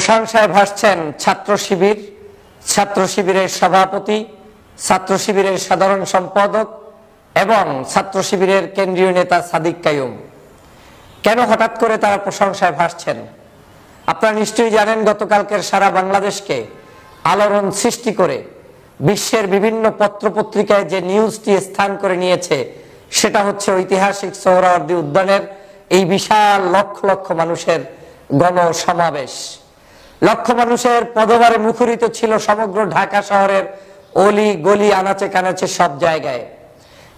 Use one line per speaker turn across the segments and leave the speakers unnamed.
প্রশংসায় ভাসছেন ছাত্র শিবির, ছাত্র শিবিরের সভাপতি, ছাত্র শিবিরের সাধারণ সম্পাদক এবং ছাত্র শিবিরের কেন্দ্রীয় নেতা সাদিক কাইয়ুম। কেন হঠাৎ করে তারা প্রশংসায় ভাসছেন? আপনারা নিশ্চয়ই জানেন, গতকালকের সারা বাংলাদেশকে আলোড়ন সৃষ্টি করে বিশ্বের বিভিন্ন পত্রপত্রিকায় যে নিউজটি স্থান করে নিয়েছে সেটা হচ্ছে ঐতিহাসিক সোহরাওয়ার্দী উদ্যানের এই বিশাল লক্ষ লক্ষ মানুষের গণসমাবেশ। লক্ষ মানুষের পদভারে মুখরিত ছিল সমগ্র ঢাকা শহরের অলি গলি, আনাচে কানাচে সব জায়গায়।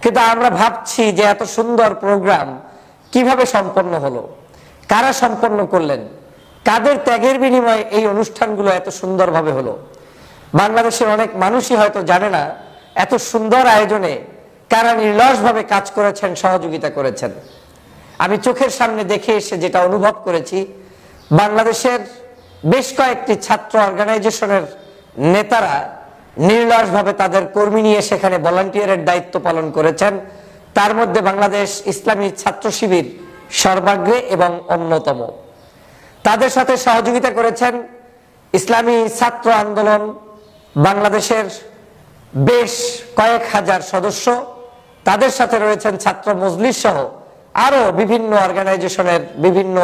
কিন্তু আমরা ভাবছি যে এত সুন্দর প্রোগ্রাম কিভাবে সম্পন্ন হলো, কারা সম্পন্ন করলেন, কাদের ত্যাগের বিনিময়ে এই অনুষ্ঠানগুলো এত সুন্দরভাবে হলো। বাংলাদেশের অনেক মানুষই হয়তো জানে না এত সুন্দর আয়োজনে কারা নির্লসভাবে কাজ করেছেন, সহযোগিতা করেছেন। আমি চোখের সামনে দেখে এসে যেটা অনুভব করেছি, বাংলাদেশের বেশ কয়েকটি ছাত্র অর্গানাইজেশনের নেতারা নির্লসভাবে তাদের কর্মী নিয়ে সেখানে ভলান্টিয়ারের দায়িত্ব পালন করেছেন। তার মধ্যে বাংলাদেশ ইসলামী ছাত্র শিবির সর্বাগ্রে এবং অন্যতম। তাদের সাথে সহযোগিতা করেছেন ইসলামী ছাত্র আন্দোলন বাংলাদেশের বেশ কয়েক হাজার সদস্য, তাদের সাথে রয়েছেন ছাত্র মজলিস সহ আরো বিভিন্ন অর্গানাইজেশনের, বিভিন্ন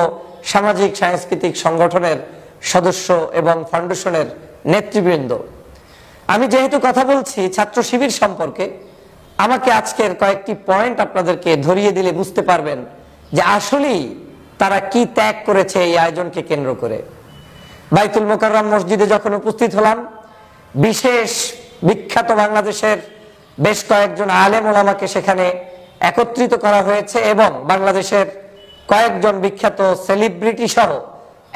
সামাজিক সাংস্কৃতিক সংগঠনের সদস্য এবং ফাউন্ডেশনের নেতৃবৃন্দ। আমি যেহেতু কথা বলছি ছাত্র শিবির সম্পর্কে, আমাকে আজকের কয়েকটি পয়েন্ট আপনাদেরকে ধরিয়ে দিলে বুঝতে পারবেন যে আসলেই তারা কি ত্যাগ করেছে এই আয়োজনকে কেন্দ্র করে। বাইতুল মোকাররম মসজিদে যখন উপস্থিত হলাম, বিশেষ বিখ্যাত বাংলাদেশের বেশ কয়েকজন আলেম ওলামাকে সেখানে একত্রিত করা হয়েছে এবং বাংলাদেশের কয়েকজন বিখ্যাত সেলিব্রিটি সহ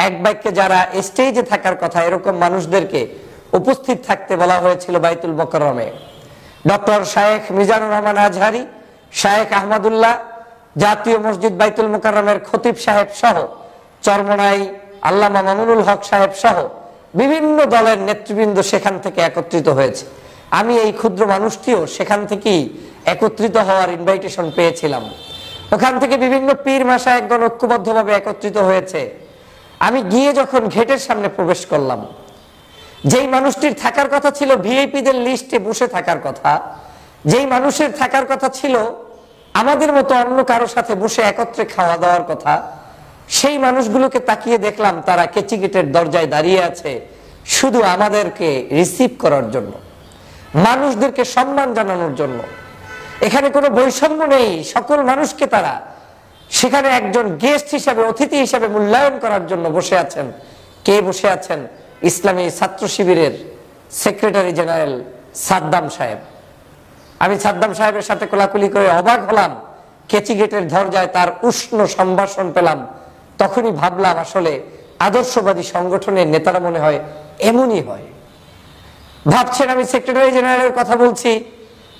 এক বাক্যে যারা স্টেজে থাকার কথা এরকম মানুষদেরকে উপস্থিত থাকতে বলা হয়েছিল বাইতুল মোকাররমে। ডক্টর শায়েখ মিজানুর রহমান আজহারি, শায়েখ আহমদুল্লাহ, জাতীয় মসজিদ বাইতুল মোকাররমের খতিব সাহেব সহ, চরমনাই আল্লামা মামুনুল হক সাহেব সহ বিভিন্ন দলের নেতৃবৃন্দ সেখান থেকে একত্রিত হয়েছে। আমি এই ক্ষুদ্র মানুষটিও সেখান থেকেই একত্রিত হওয়ার ইনভাইটেশন পেয়েছিলাম। ওখান থেকে বিভিন্ন পীর মাশায়েখগণ ঐক্যবদ্ধভাবে একত্রিত হয়েছে। আমি গিয়ে যখন গেটের সামনে প্রবেশ করলাম, যেই মানুষটির থাকার কথা ছিল ভিআইপিদের লিস্টে বসে থাকার কথা, যেই মানুষের থাকার কথা ছিল আমাদের মতো অন্য কারো সাথে বসে একত্রে খাওয়া দাওয়ার কথা, সেই মানুষগুলোকে তাকিয়ে দেখলাম তারা কেচি গেটের দরজায় দাঁড়িয়ে আছে শুধু আমাদেরকে রিসিভ করার জন্য, মানুষদেরকে সম্মান জানানোর জন্য। এখানে কোনো বৈষম্য নেই, সকল মানুষকে তারা সেখানে একজন গেস্ট হিসাবে, অতিথি হিসাবে মূল্যায়ন করার জন্য বসে আছেন। কে বসে আছেন? ইসলামী ছাত্র শিবিরের সেক্রেটারি জেনারেল সাদ্দাম সাহেব। আমি সাদ্দাম সাহেবের সাথে কোলাকুলি করে অবাক হলাম, কেচি গেটের দরজায় তার উষ্ণ সম্ভাষণ পেলাম। তখনই ভাবলাম আসলে আদর্শবাদী সংগঠনের নেতারা মনে হয় এমনই হয়। ভাবছেন আমি সেক্রেটারি জেনারেলের কথা বলছি,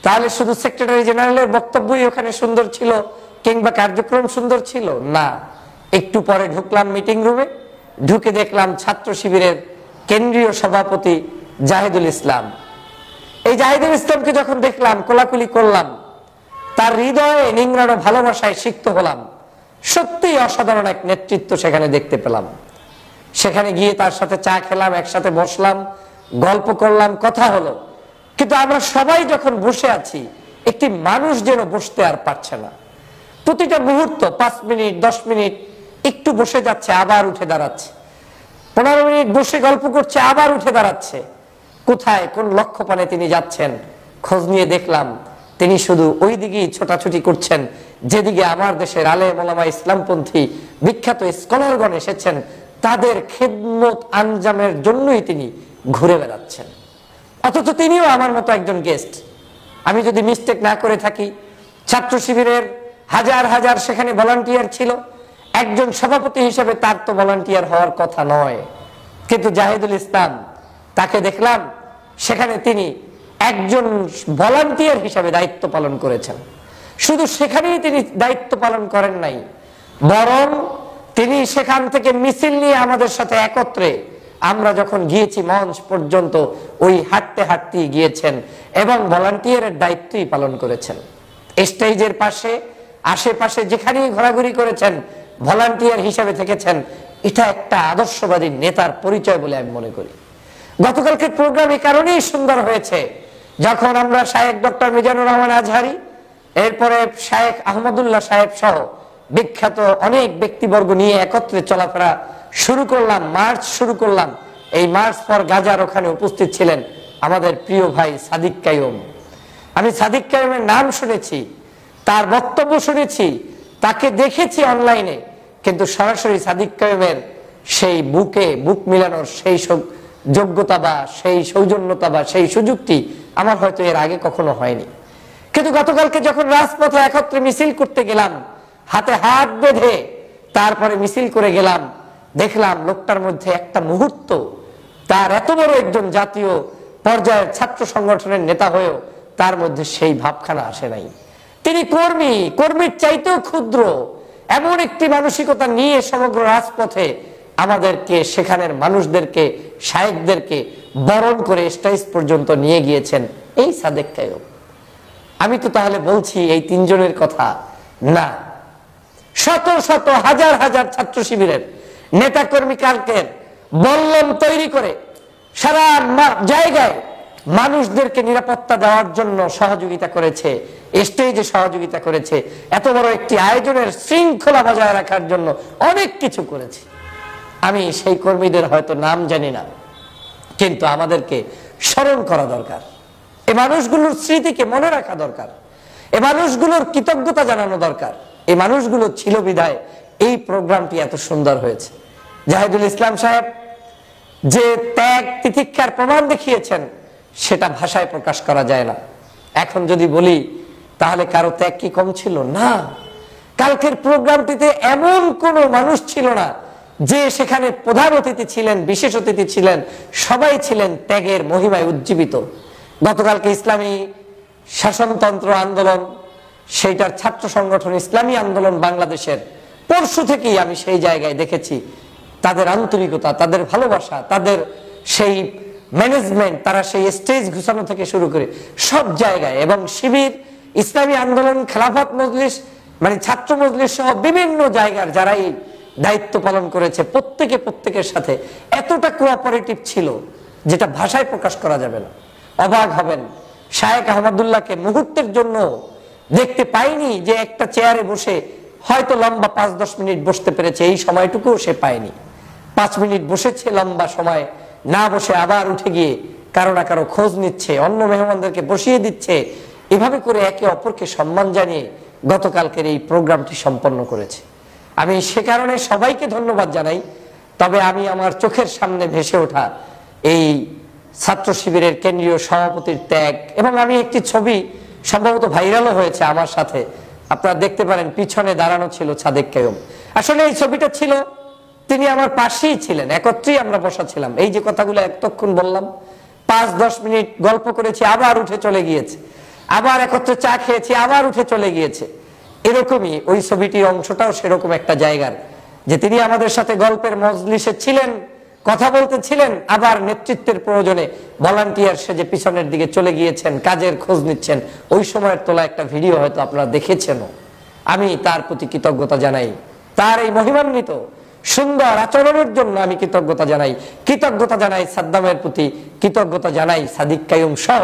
তাহলে শুধু সেক্রেটারি জেনারেলের বক্তব্যই ওখানে সুন্দর ছিল কিংবা কার্যক্রম সুন্দর ছিল? না। একটু পরে ঢুকলাম মিটিং রুমে, ঢুকে দেখলাম ছাত্র শিবিরের কেন্দ্রীয় সভাপতি জাহিদুল ইসলাম। এই জাহিদুল ইসলামকে যখন দেখলাম, কোলাকুলি করলাম, তার হৃদয়ে নিংড়ানো ভালোবাসায় সিক্ত হলাম। সত্যিই অসাধারণ এক নেতৃত্ব সেখানে দেখতে পেলাম। সেখানে গিয়ে তার সাথে চা খেলাম, একসাথে বসলাম, গল্প করলাম, কথা হলো। কিন্তু আমরা সবাই যখন বসে আছি, একটি মানুষ যেন বসতে আর পারছে না। প্রতিটা মুহূর্ত 5 মিনিট 10 মিনিট একটু বসে যাচ্ছে, আবার উঠে দাঁড়াচ্ছে, 15 মিনিট বসে গল্প করছে, আবার উঠে দাঁড়াচ্ছে। কোথায়, কোন লক্ষ্যপানে তিনি যাচ্ছেন? খোঁজ নিয়ে দেখলাম তিনি শুধু ওই দিকেই ছোটাছুটি করছেন যেদিকে আমার দেশের আলেম ওলামা ইসলামপন্থী বিখ্যাত স্কলারগণ এসেছেন, তাদের খেদমত আঞ্জামের জন্যই তিনি ঘুরে বেড়াচ্ছেন। অথচ তিনিও আমার মতো একজন গেস্ট। আমি যদি মিস্টেক না করে থাকি, ছাত্র শিবিরের হাজার হাজার সেখানে ভলান্টিয়ার ছিল, একজন সভাপতি হিসেবে তার তো ভলান্টিয়ার হওয়ার কথা নয়। কিন্তু জাহিদুল ইসলাম, তাকে দেখলাম সেখানে তিনি একজন ভলান্টিয়ার হিসেবে দায়িত্ব পালন করেছেন। শুধু সেখানেই তিনি দায়িত্ব পালন করেন নাই, বরং তিনি সেখান থেকে মিছিল নিয়ে আমাদের সাথে একত্রে আমরা যখন গিয়েছি মঞ্চ পর্যন্ত, ওই হাঁটতে হাঁটতেই গিয়েছেন এবং ভলান্টিয়ারের দায়িত্বই পালন করেছেন। স্টেজের পাশে আশেপাশে যেখানেই ঘোরাঘুরি করেছেন ভলান্টিয়ার হিসেবে থেকেছেন এটা একটা আদর্শবাদী নেতার পরিচয় বলে আমি মনে করি। গতকালকের প্রোগ্রাম এই কারণেই সুন্দর হয়েছে, যখন আমরা শায়েখ ডক্টর মিজানুর রহমান আজহারি, এরপরে শায়েখ আহমদুল্লাহ সাহেব সহ বিখ্যাত অনেক ব্যক্তিবর্গ নিয়ে একত্রে চলাফেরা শুরু করলাম, মার্চ শুরু করলাম। এই মার্চ ফর গাজার ওখানে উপস্থিত ছিলেন আমাদের প্রিয় ভাই সাদিক কাইয়ুম। আমি সাদিক কাইয়ুমের নাম শুনেছি, তার বক্তব্য শুনেছি, তাকে দেখেছি অনলাইনে, কিন্তু সরাসরি সাদিক কাইয়ুমের সেই বুকে বুক মিলানোর সেই যোগ্যতা বা সেই সৌজন্যতা বা সেই সুযোগটি আমার হয়তো এর আগে কখনো হয়নি। কিন্তু গতকালকে যখন রাজপথে একত্রে মিছিল করতে গেলাম, হাতে হাত বেঁধে তারপরে মিছিল করে গেলাম, দেখলাম লোকটার মধ্যে একটা মুহূর্ত, তার এত বড় একজন জাতীয় পর্যায়ের ছাত্র সংগঠনের নেতা হয়েও তার মধ্যে সেই ভাবখানা আসে নাই। তিনি কর্মীর চাইতেও ক্ষুদ্র এমন একটি মানসিকতা নিয়ে সমগ্র রাজপথে আমাদেরকে, সেখানের মানুষদেরকে, শায়েখদেরকে বরণ করে স্টেজ পর্যন্ত নিয়ে গিয়েছেন এই সাদেক কাইয়ুম। আমি তো তাহলে বলছি এই তিনজনের কথা না, শত শত হাজার হাজার ছাত্র শিবিরের নেতা কর্মী কালকের বল্লম তৈরি করে সারা জায়গায় মানুষদেরকে নিরাপত্তা দেওয়ার জন্য সহযোগিতা করেছে, স্টেজে সহযোগিতা করেছে, এত বড় একটি আয়োজনের শৃঙ্খলা বজায় রাখার জন্য অনেক কিছু করেছে। আমি সেই কর্মীদের হয়তো নাম জানি না, কিন্তু আমাদেরকে স্মরণ করা দরকার, এই মানুষগুলোর স্মৃতিকে মনে রাখা দরকার, এই মানুষগুলোর কৃতজ্ঞতা জানানো দরকার। এই মানুষগুলো ছিল বিধায় এই প্রোগ্রামটি এত সুন্দর হয়েছে। জাহিদুল ইসলাম সাহেব যে ত্যাগ তিতিক্ষার প্রমাণ দেখিয়েছেন সেটা ভাষায় প্রকাশ করা যায় না। এখন যদি বলি তাহলে কারো ত্যাগ কি কম ছিল? না। কালকের প্রোগ্রামটিতে এমন কোনো মানুষ ছিল না যে সেখানে প্রধান অতিথি ছিলেন, বিশেষ অতিথি ছিলেন, সবাই ছিলেন ত্যাগের মহিমায় উজ্জীবিত। গতকালকে ইসলামী শাসনতন্ত্র আন্দোলন, সেইটার ছাত্র সংগঠন ইসলামী আন্দোলন বাংলাদেশের, পরশু থেকেই আমি সেই জায়গায় দেখেছি তাদের আন্তরিকতা, তাদের ভালোবাসা, তাদের সেই ম্যানেজমেন্ট, তারা সেই স্টেজ ঘুষানো থেকে শুরু করে সব জায়গায়, এবং শিবির, ইসলামী আন্দোলন, খেলাফত মজলিস, মানে ছাত্র মজলিস সহ বিভিন্ন জায়গার যারাই দায়িত্ব পালন করেছে প্রত্যেকের সাথে এতটা কোঅপারেটিভ ছিল যেটা ভাষায় প্রকাশ করা যাবে না। অবাক হবেন, শায়েখ আহমদুল্লাহকে মুহূর্তের জন্য দেখতে পাইনি যে একটা চেয়ারে বসে হয়তো লম্বা 5-10 মিনিট বসতে পেরেছে, এই সময়টুকুও সে পায়নি। 5 মিনিট বসেছে লম্বা সময়, না বসে আবার উঠে গিয়ে কারো না কারো খোঁজ নিচ্ছে, অন্য মেহমানদেরকে বসিয়ে দিচ্ছে, এভাবে করে একে অপরকে সম্মান জানিয়ে গতকালকের এই প্রোগ্রামটি সম্পন্ন করেছে। আমি সে কারণে সবাইকে ধন্যবাদ জানাই। তবে আমি আমার চোখের সামনে ভেসে ওঠা এই ছাত্র শিবিরের কেন্দ্রীয় সভাপতির ত্যাগ, এবং আমি একটি ছবি সম্ভবত ভাইরালও হয়েছে আমার সাথে, আপনারা দেখতে পারেন, পিছনে দাঁড়ানো ছিল সাদেক কাইয়ুম। আসলে এই ছবিটা ছিল, তিনি আমার পাশেই ছিলেন, একত্রেই আমরা বসা ছিলাম। এই যে কথাগুলো এতক্ষণ বললাম, 5-10 মিনিট গল্প করেছি, আবার উঠে চলে গিয়েছে, আবার একত্রে চা খেয়েছি, আবার উঠে চলে গিয়েছে। এরকমই ওই ছবিটির অংশটাও সেরকম একটা জায়গার, যে তিনি আমাদের সাথে গল্পের মজলিসে ছিলেন, কথা বলতেছিলেন, আবার নেতৃত্বের প্রয়োজনে ভলান্টিয়ার সেজে পিছনের দিকে চলে গিয়েছেন, কাজের খোঁজ নিচ্ছেন। ওই সময়ের তোলা একটা ভিডিও হয়তো আপনারা দেখেছেনও। আমি তার প্রতি কৃতজ্ঞতা জানাই, তার এই মহিমান্বিত সুন্দর আচরণের জন্য আমি কৃতজ্ঞতা জানাই সাদ্দামের প্রতি, কৃতজ্ঞতা জানাই সাদিক কাইয়ুম সহ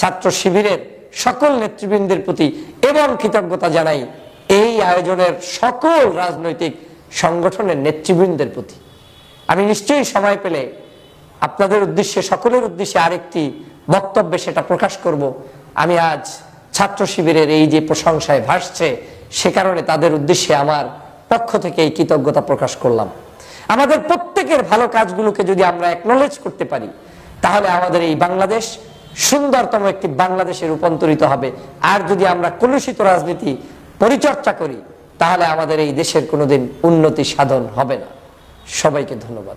ছাত্র শিবিরের সকল নেতৃবৃন্দের প্রতি, এবং কৃতজ্ঞতা জানাই এই আয়োজনের সকল রাজনৈতিক সংগঠনের নেতৃবৃন্দের প্রতি। আমি নিশ্চয়ই সময় পেলে আপনাদের উদ্দেশ্যে, সকলের উদ্দেশ্যে আরেকটি বক্তব্যে সেটা প্রকাশ করব। আমি আজ ছাত্র শিবিরের এই যে প্রশংসায় ভাসছে, সে কারণে তাদের উদ্দেশ্যে আমার পক্ষ থেকে এই কৃতজ্ঞতা প্রকাশ করলাম। আমাদের প্রত্যেকের ভালো কাজগুলোকে যদি আমরা অ্যাকনলেজ করতে পারি, তাহলে আমাদের এই বাংলাদেশ সুন্দরতম একটি বাংলাদেশে রূপান্তরিত হবে। আর যদি আমরা কলুষিত রাজনীতি পরিচর্চা করি, তাহলে আমাদের এই দেশের কোনোদিন উন্নতি সাধন হবে না। সবাইকে ধন্যবাদ।